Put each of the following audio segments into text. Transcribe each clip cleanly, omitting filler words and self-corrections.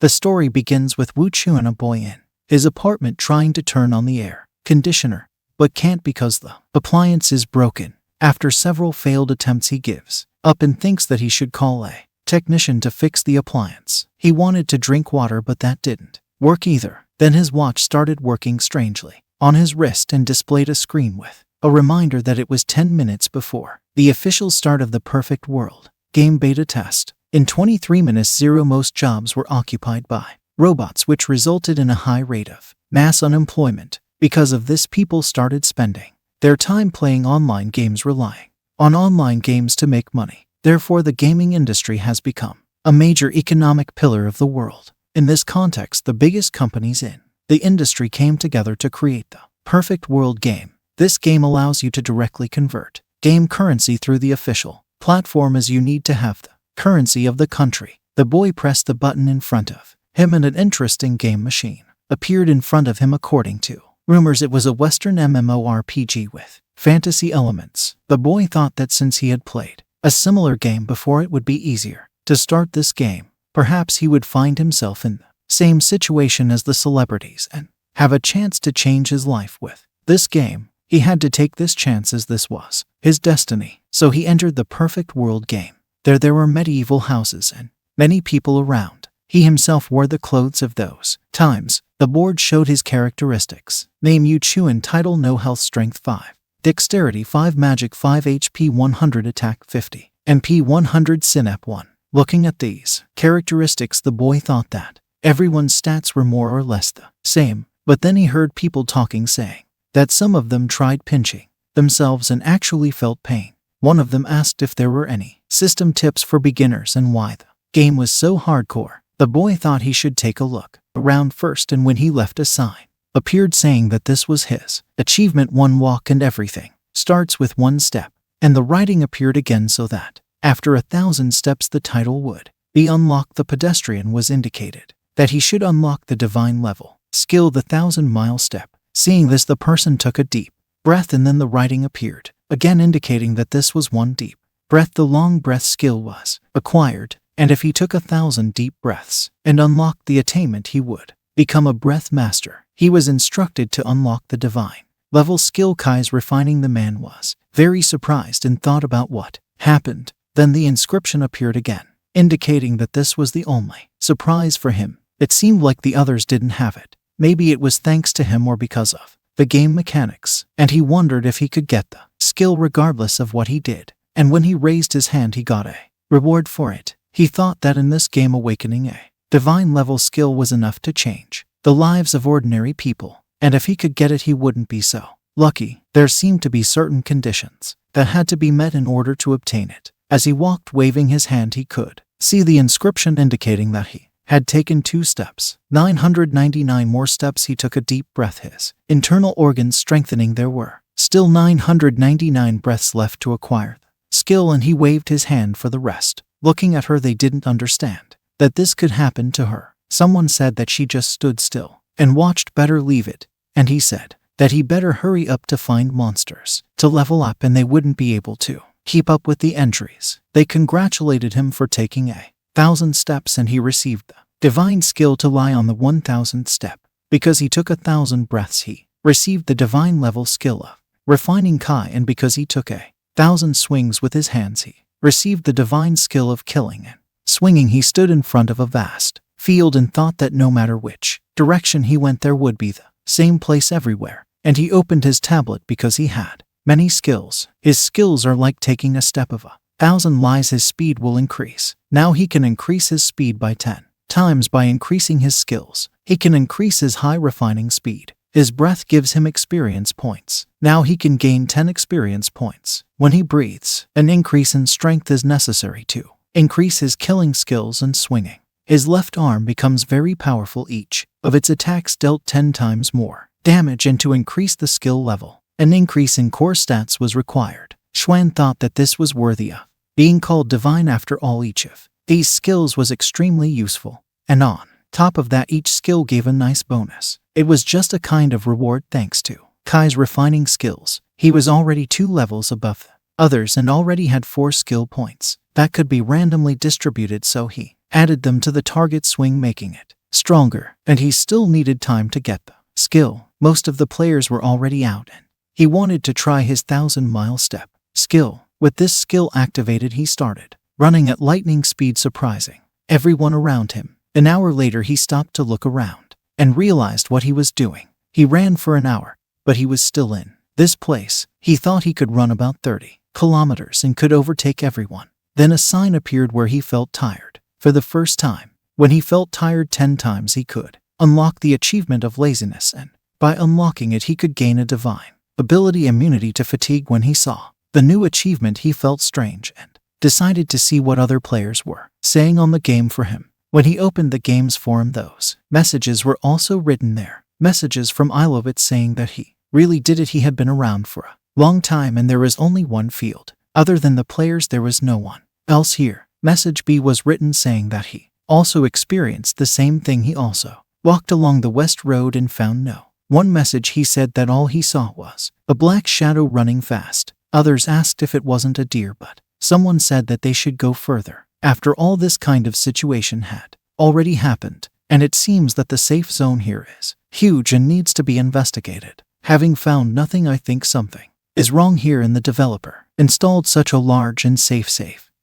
The story begins with Wu Chuan, a boy in his apartment trying to turn on the air conditioner, but can't because the appliance is broken. After several failed attempts, he gives up and thinks that he should call a technician to fix the appliance. He wanted to drink water, but that didn't work either. Then his watch started working strangely on his wrist and displayed a screen with a reminder that it was 10 minutes before the official start of the Perfect World game beta test. In 23 minutes 0, most jobs were occupied by robots, which resulted in a high rate of mass unemployment. Because of this, people started spending their time playing online games, relying on online games to make money. Therefore, the gaming industry has become a major economic pillar of the world. In this context, the biggest companies in the industry came together to create the Perfect World game. This game allows you to directly convert game currency through the official platform, as you need to have the currency of the country. The boy pressed the button in front of him and an interesting game machine appeared in front of him. According to rumors, it was a Western MMORPG with fantasy elements. The boy thought that since he had played a similar game before, it would be easier to start this game. Perhaps he would find himself in the same situation as the celebrities and have a chance to change his life with this game. He had to take this chance, as this was his destiny. So he entered the Perfect World game. There were medieval houses and many people around. He himself wore the clothes of those times. The board showed his characteristics. Name: Yu Chuan. Title: No health, strength 5, dexterity 5, magic 5, HP 100, attack 50, MP 100, synap 1. Looking at these characteristics, the boy thought that everyone's stats were more or less the same, but then he heard people talking, saying that some of them tried pinching themselves and actually felt pain. One of them asked if there were any system tips for beginners and why the game was so hardcore. The boy thought he should take a look around first, and when he left, a sign appeared saying that this was his achievement: 1 walk and everything starts with 1 step. And the writing appeared again, so that after 1,000 steps the title would be unlocked. The pedestrian was indicated that he should unlock the divine level skill, the 1,000-mile step. Seeing this, the person took a deep breath, and then the writing appeared again, indicating that this was 1 deep breath. The long breath skill was acquired, and if he took 1,000 deep breaths and unlocked the attainment, he would become a breath master. He was instructed to unlock the divine level skill. Kai's refining the man was very surprised and thought about what happened. Then the inscription appeared again, indicating that this was the only surprise for him. It seemed like the others didn't have it. Maybe it was thanks to him or because of the game mechanics, and he wondered if he could get the skill regardless of what he did. And when he raised his hand, he got a reward for it. He thought that in this game, awakening a divine level skill was enough to change the lives of ordinary people, and if he could get it, he wouldn't be so lucky. There seemed to be certain conditions that had to be met in order to obtain it. As he walked waving his hand, he could see the inscription indicating that he had taken 2 steps. 999 more steps. He took a deep breath, his internal organs strengthening. There were still 999 breaths left to acquire the skill, and he waved his hand for the rest. Looking at her, they didn't understand that this could happen to her. Someone said that she just stood still and watched. Better leave it. And he said that he better hurry up to find monsters to level up, and they wouldn't be able to keep up with the entries. They congratulated him for taking 1,000 steps, and he received the divine skill to lie on the 1,000th step. Because he took 1,000 breaths, he received the divine level skill of refining Kai, and because he took 1,000 swings with his hands, he received the divine skill of killing and swinging. He stood in front of a vast field and thought that no matter which direction he went, there would be the same place everywhere. And he opened his tablet because he had many skills. His skills are like taking a step of 1,000 lies. His speed will increase. Now he can increase his speed by 10 times by increasing his skills. He can increase his high refining speed. His breath gives him experience points. Now he can gain 10 experience points. When he breathes, an increase in strength is necessary to increase his killing skills and swinging. His left arm becomes very powerful. Each of its attacks dealt 10 times more damage, and to increase the skill level, an increase in core stats was required. Xuan thought that this was worthy of being called divine. After all, each of these skills was extremely useful, and on top of that, each skill gave a nice bonus. It was just a kind of reward thanks to Kai's refining skills. He was already 2 levels above the others and already had 4 skill points that could be randomly distributed, so he added them to the target swing, making it stronger, and he still needed time to get the skill. Most of the players were already out, and he wanted to try his 1,000-mile step skill. With this skill activated, he started running at lightning speed, surprising everyone around him. An hour later, he stopped to look around and realized what he was doing. He ran for an hour, but he was still in this place. He thought he could run about 30 kilometers and could overtake everyone. Then a sign appeared where he felt tired. For the first time, when he felt tired 10 times, he could unlock the achievement of laziness, and by unlocking it, he could gain a divine ability, immunity to fatigue. When he saw the new achievement, he felt strange and decided to see what other players were saying on the game for him. When he opened the game's forum, those messages were also written there. Messages from I Love It saying that he really did it. He had been around for a long time and there was only one field. Other than the players, there was no one else here. Message B was written saying that he also experienced the same thing. He also walked along the west road and found no one. Message he said that all he saw was a black shadow running fast. Others asked if it wasn't a deer, but someone said that they should go further. After all, this kind of situation had already happened, and it seems that the safe zone here is huge and needs to be investigated. Having found nothing, I think something is wrong here, and the developer installed such a large and safe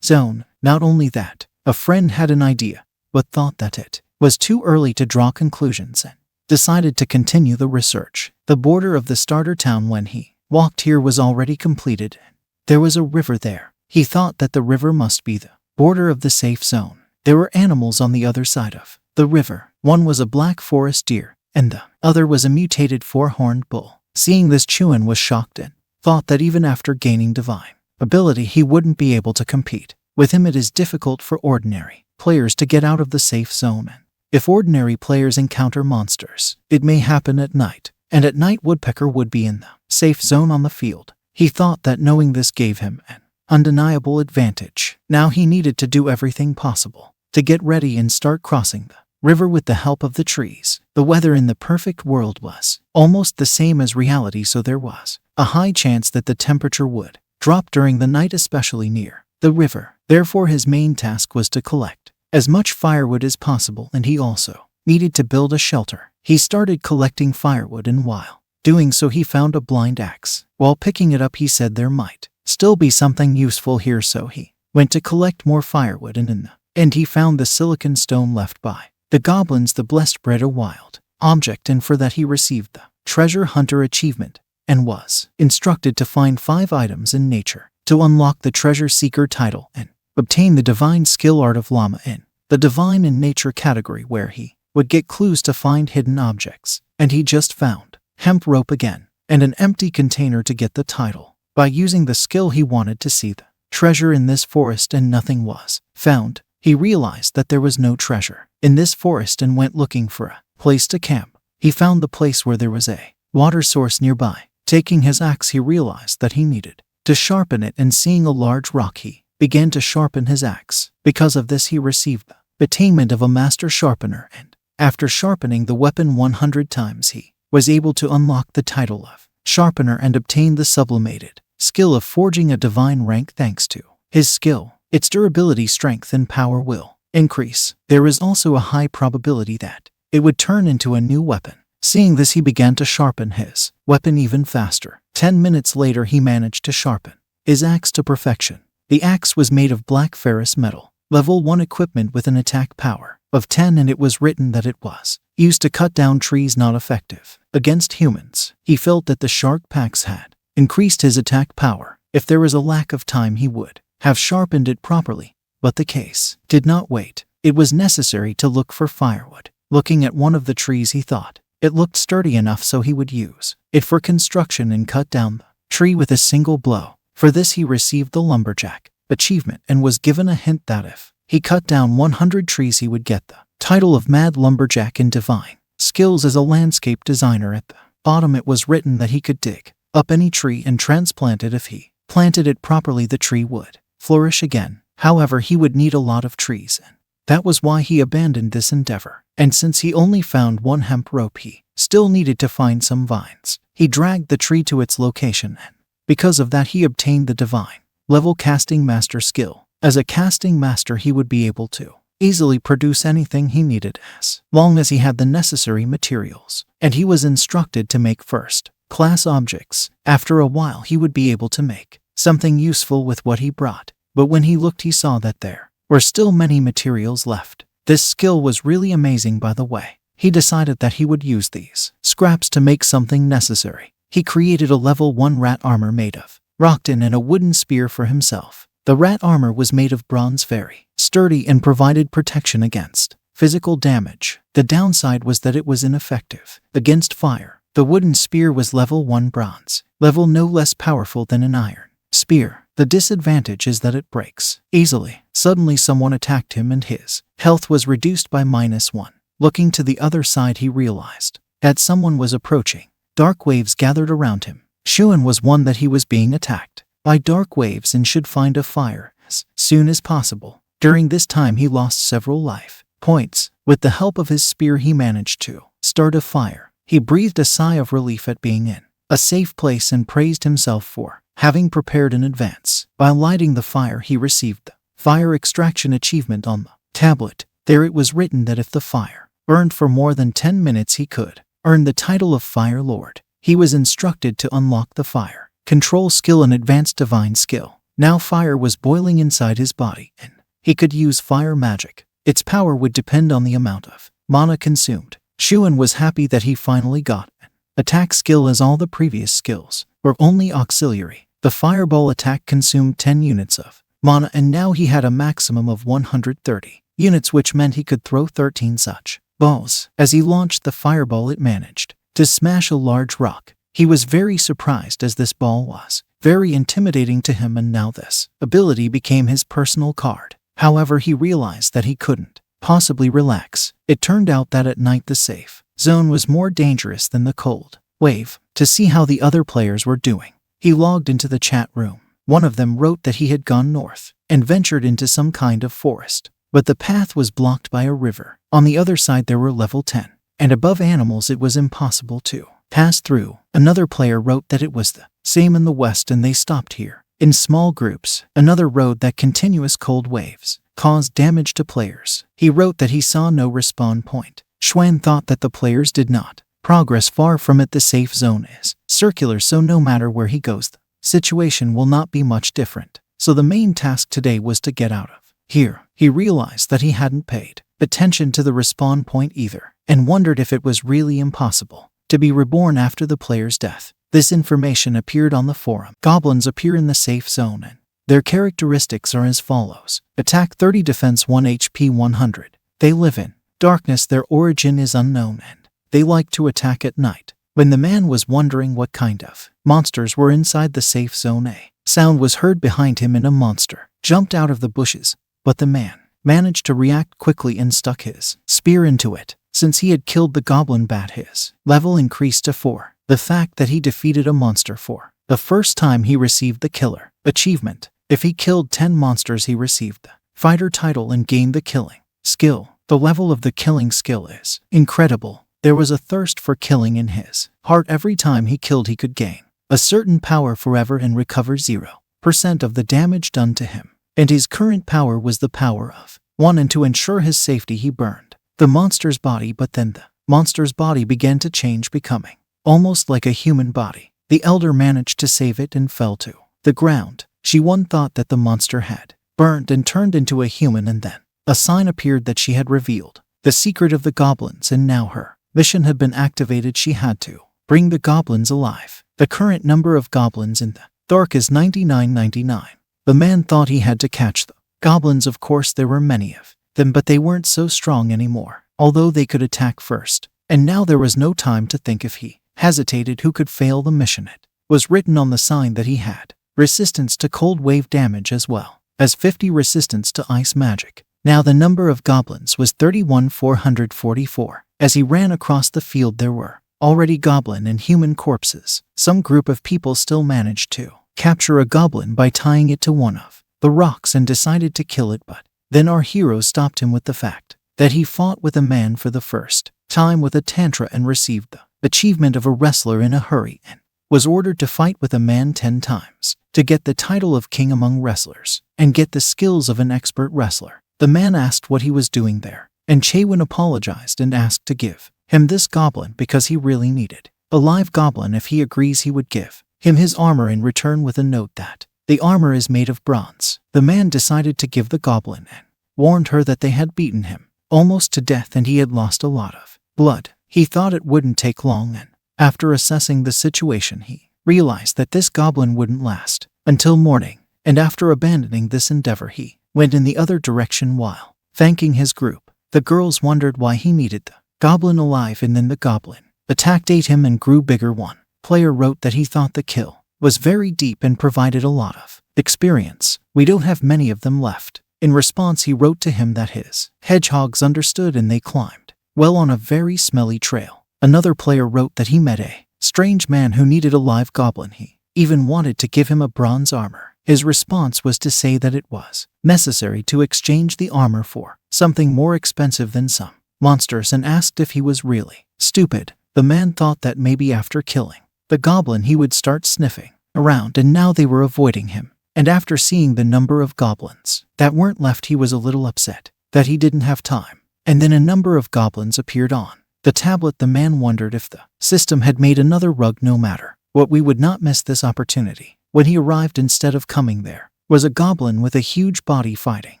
zone. Not only that, a friend had an idea, but thought that it was too early to draw conclusions and decided to continue the research. The border of the starter town when he walked here was already completed. There was a river there. He thought that the river must be the border of the safe zone. There were animals on the other side of the river. One was a black forest deer, and the other was a mutated four-horned bull. Seeing this, Chuan was shocked and thought that even after gaining divine ability, he wouldn't be able to compete with him. It is difficult for ordinary players to get out of the safe zone, and if ordinary players encounter monsters, it may happen at night, and at night Woodpecker would be in the safe zone on the field. He thought that knowing this gave him an undeniable advantage. Now he needed to do everything possible to get ready and start crossing the river with the help of the trees. The weather in the perfect world was almost the same as reality, so there was a high chance that the temperature would drop during the night, especially near the river. Therefore, his main task was to collect as much firewood as possible, and he also needed to build a shelter. He started collecting firewood, and while doing so, he found a blind axe. While picking it up, he said there might still be something useful here, so he went to collect more firewood, and in the end he found the silicon stone left by the goblins. The blessed bread, a wild object, and for that he received the treasure hunter achievement and was instructed to find 5 items in nature to unlock the treasure seeker title and obtain the divine skill art of llama in the divine and nature category, where he would get clues to find hidden objects. And he just found hemp rope again and an empty container to get the title. By using the skill, he wanted to see the treasure in this forest, and nothing was found. He realized that there was no treasure in this forest and went looking for a place to camp. He found the place where there was a water source nearby. Taking his axe, he realized that he needed to sharpen it, and seeing a large rock, he began to sharpen his axe. Because of this, he received the attainment of a master sharpener, and after sharpening the weapon 100 times, he was able to unlock the title of sharpener and obtain the sublimated skill of forging a divine rank. Thanks to his skill, its durability, strength, and power will increase. There is also a high probability that it would turn into a new weapon. Seeing this, he began to sharpen his weapon even faster. 10 minutes later, he managed to sharpen his axe to perfection. The axe was made of black ferrous metal, level 1 equipment with an attack power of 10, and it was written that it was used to cut down trees, not effective against humans. He felt that the shark packs had increased his attack power. If there was a lack of time, he would have sharpened it properly, but the case did not wait. It was necessary to look for firewood. Looking at one of the trees, he thought it looked sturdy enough, so he would use it for construction and cut down the tree with a single blow. For this, he received the lumberjack achievement and was given a hint that if he cut down 100 trees, he would get the title of Mad Lumberjack in divine skills as a landscape designer. At the bottom, it was written that he could dig up any tree and transplant it. If he planted it properly, the tree would flourish again. However, he would need a lot of trees, and that was why he abandoned this endeavor. And since he only found 1 hemp rope, he still needed to find some vines. He dragged the tree to its location, and because of that, he obtained the divine level casting master skill. As a casting master, he would be able to easily produce anything he needed as long as he had the necessary materials, and he was instructed to make first-class objects. After a while he would be able to make something useful with what he brought, but when he looked he saw that there were still many materials left. This skill was really amazing, by the way. He decided that he would use these scraps to make something necessary. He created a level 1 rat armor made of rock tin and a wooden spear for himself. The rat armor was made of bronze, very sturdy, and provided protection against physical damage. The downside was that it was ineffective against fire. The wooden spear was level 1 bronze, level no less powerful than an iron spear. The disadvantage is that it breaks easily. Suddenly someone attacked him and his health was reduced by -1. Looking to the other side he realized that someone was approaching. Dark waves gathered around him. Shuan was one that he was being attacked by dark waves and should find a fire as soon as possible. During this time he lost several life points. With the help of his spear he managed to start a fire. He breathed a sigh of relief at being in a safe place and praised himself for having prepared in advance. By lighting the fire he received the fire extraction achievement on the tablet. There it was written that if the fire burned for more than 10 minutes he could earn the title of Fire Lord. He was instructed to unlock the fire control skill and advanced divine skill. Now fire was boiling inside his body and he could use fire magic. Its power would depend on the amount of mana consumed. Shuan was happy that he finally got an attack skill, as all the previous skills were only auxiliary. The fireball attack consumed 10 units of mana and now he had a maximum of 130 units, which meant he could throw 13 such balls. As he launched the fireball it managed to smash a large rock. He was very surprised as this ball was very intimidating to him, and now this ability became his personal card. However, he realized that he couldn't possibly relax. It turned out that at night the safe zone was more dangerous than the cold wave. To see how the other players were doing, he logged into the chat room. One of them wrote that he had gone north and ventured into some kind of forest, but the path was blocked by a river. On the other side there were level 10 and above animals it was impossible to pass through. Another player wrote that it was the same in the west and they stopped here in small groups. Another wrote that continuous cold waves caused damage to players. He wrote that he saw no respawn point. Xuan thought that the players did not progress far from it. The safe zone is circular, so no matter where he goes the situation will not be much different. So the main task today was to get out of here. He realized that he hadn't paid attention to the respawn point either and wondered if it was really impossible to be reborn after the player's death. This information appeared on the forum. Goblins appear in the safe zone and their characteristics are as follows. Attack 30, defense 1, HP 100. They live in darkness, their origin is unknown, and they like to attack at night. When the man was wondering what kind of monsters were inside the safe zone, a sound was heard behind him and a monster jumped out of the bushes, but the man managed to react quickly and stuck his spear into it. Since he had killed the goblin bat, his level increased to 4. The fact that he defeated a monster for the first time, he received the killer achievement. If he killed 10 monsters he received the fighter title and gained the killing skill. The level of the killing skill is incredible. There was a thirst for killing in his heart. Every time he killed he could gain a certain power forever and recover 0% of the damage done to him. And his current power was the power of 1, and to ensure his safety he burned the monster's body, but then the monster's body began to change, becoming almost like a human body. The elder managed to save it and fell to the ground. She thought that the monster had burned and turned into a human, and then a sign appeared that she had revealed the secret of the goblins, and now her mission had been activated. She had to bring the goblins alive. The current number of goblins in the dark is 9999. The man thought he had to catch the goblins. Of course there were many of them, but they weren't so strong anymore, although they could attack first. And now there was no time to think. If he hesitated, who could fail the mission? It was written on the sign that he had resistance to cold wave damage as well as 50 resistance to ice magic. Now the number of goblins was 31,444. As he ran across the field there were already goblin and human corpses. Some group of people still managed to capture a goblin by tying it to one of the rocks and decided to kill it, but then our hero stopped him with the fact that he fought with a man for the first time with a tantra and received the achievement of a wrestler in a hurry and was ordered to fight with a man 10 times to get the title of king among wrestlers and get the skills of an expert wrestler. The man asked what he was doing there, and Chaewon apologized and asked to give him this goblin because he really needed a live goblin. If he agrees, he would give him his armor in return with a note that the armor is made of bronze. The man decided to give the goblin and warned her that they had beaten him almost to death and he had lost a lot of blood. He thought it wouldn't take long, and after assessing the situation he realized that this goblin wouldn't last until morning, and after abandoning this endeavor he went in the other direction while thanking his group. The girls wondered why he needed the goblin alive, and then the goblin attacked, ate him, and grew bigger. One player wrote that he thought the kill was very deep and provided a lot of experience. We don't have many of them left. In response, he wrote to him that his hedgehogs understood and they climbed well on a very smelly trail. Another player wrote that he met a strange man who needed a live goblin. He even wanted to give him a bronze armor. His response was to say that it was necessary to exchange the armor for something more expensive than some monsters, and asked if he was really stupid. The man thought that maybe after killing the goblin he would start sniffing around, and now they were avoiding him. And after seeing the number of goblins that weren't left, he was a little upset that he didn't have time. And then a number of goblins appeared on the tablet. The man wondered if the system had made another rug. No matter what, we would not miss this opportunity. When he arrived, instead of coming, there was a goblin with a huge body fighting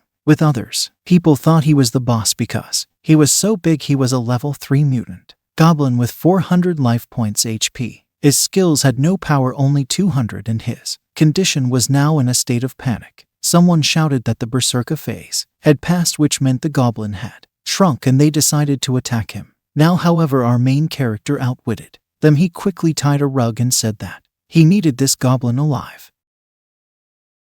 with others. People thought he was the boss because he was so big. He was a level 3 mutant goblin with 400 life points HP. His skills had no power, only 200, and his condition was now in a state of panic. Someone shouted that the berserker phase had passed, which meant the goblin had shrunk, and they decided to attack him. Now, however, our main character outwitted them. He quickly tied a rug and said that he needed this goblin alive,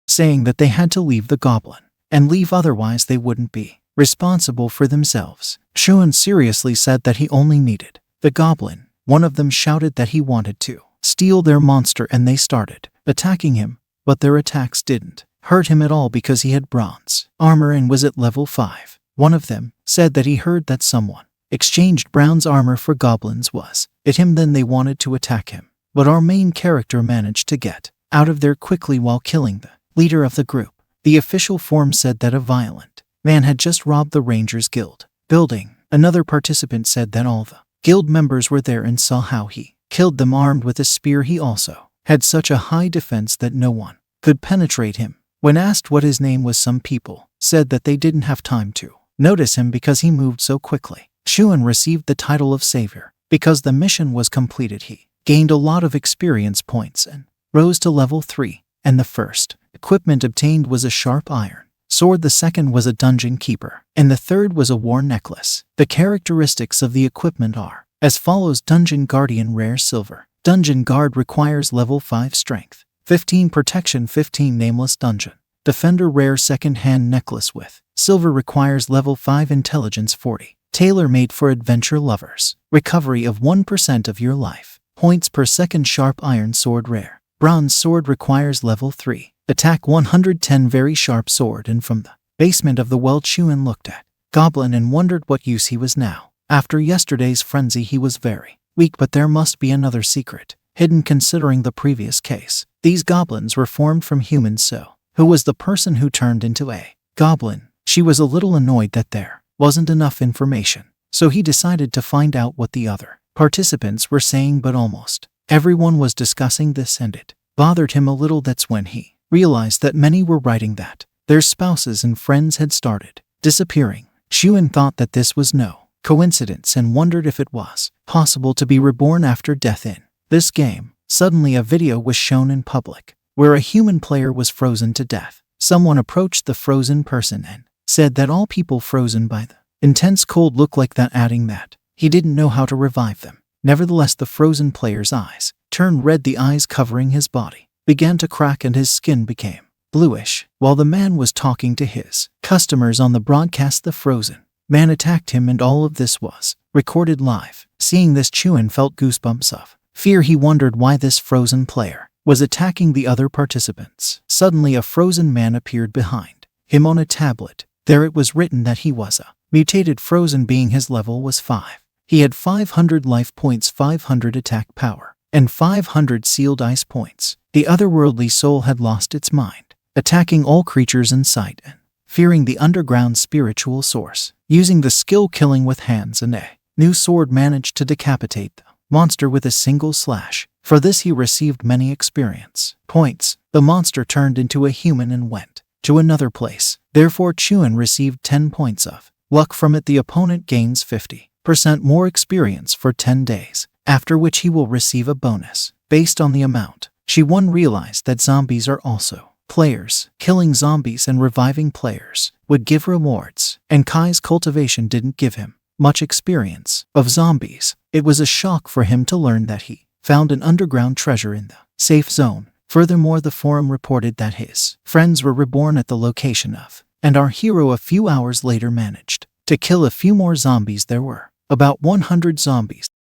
saying that they had to leave the goblin and leave, otherwise they wouldn't be responsible for themselves. Chaewon seriously said that he only needed the goblin. One of them shouted that he wanted to steal their monster, and they started attacking him, but their attacks didn't hurt him at all because he had bronze armor and was at level 5. One of them said that he heard that someone exchanged bronze armor for goblins was at him, then they wanted to attack him. But our main character managed to get out of there quickly while killing the leader of the group. The official form said that a violent man had just robbed the Rangers Guild building. Another participant said that all the guild members were there and saw how he killed them armed with a spear. He also had such a high defense that no one could penetrate him. When asked what his name was, some people said that they didn't have time to notice him because he moved so quickly. Chaewon received the title of Savior because the mission was completed. He gained a lot of experience points and rose to level 3, and the first equipment obtained was a sharp iron sword, the second was a dungeon keeper, and the third was a war necklace. The characteristics of the equipment are as follows: Dungeon Guardian, rare silver. Dungeon Guard requires level 5 strength, 15 protection, 15 nameless. Dungeon Defender, rare second-hand necklace with silver, requires level 5 intelligence, 40. Tailor-made for adventure lovers. Recovery of 1% of your life points per second. Sharp iron sword, rare bronze sword, requires level 3. Attack 110, very sharp sword. And from the basement of the well, Chaewon looked at Goblin and wondered what use he was now. After yesterday's frenzy, he was very weak, but there must be another secret hidden considering the previous case. These goblins were formed from humans, so who was the person who turned into a goblin? She was a little annoyed that there wasn't enough information, so he decided to find out what the other participants were saying, but almost everyone was discussing this and it bothered him a little. That's when he realized that many were writing that their spouses and friends had started disappearing. Chaewon thought that this was no coincidence and wondered if it was possible to be reborn after death in this game. Suddenly a video was shown in public where a human player was frozen to death. Someone approached the frozen person and said that all people frozen by the intense cold look like that, adding that he didn't know how to revive them. Nevertheless, the frozen player's eyes turned red. The eyes covering his body began to crack and his skin became bluish. While the man was talking to his customers on the broadcast, the frozen man attacked him, and all of this was recorded live. Seeing this, Chaewon felt goosebumps of fear. He wondered why this frozen player was attacking the other participants. Suddenly a frozen man appeared behind him on a tablet. There it was written that he was a mutated frozen being. His level was 5. He had 500 life points, 500 attack power, and 500 sealed ice points. The otherworldly soul had lost its mind, attacking all creatures in sight, and fearing the underground spiritual source. Using the skill killing with hands and a new sword managed to decapitate the monster with a single slash. For this he received many experience points. The monster turned into a human and went to another place. Therefore Chuan received 10 points of luck from it. The opponent gains 50% more experience for 10 days, after which he will receive a bonus based on the amount. Shi-1 realized that zombies are also players. Killing zombies and reviving players would give rewards, and Kai's cultivation didn't give him much experience of zombies. It was a shock for him to learn that he found an underground treasure in the safe zone. Furthermore, the forum reported that his friends were reborn at the location of, and our hero a few hours later managed to kill a few more zombies. There were about 100 zombies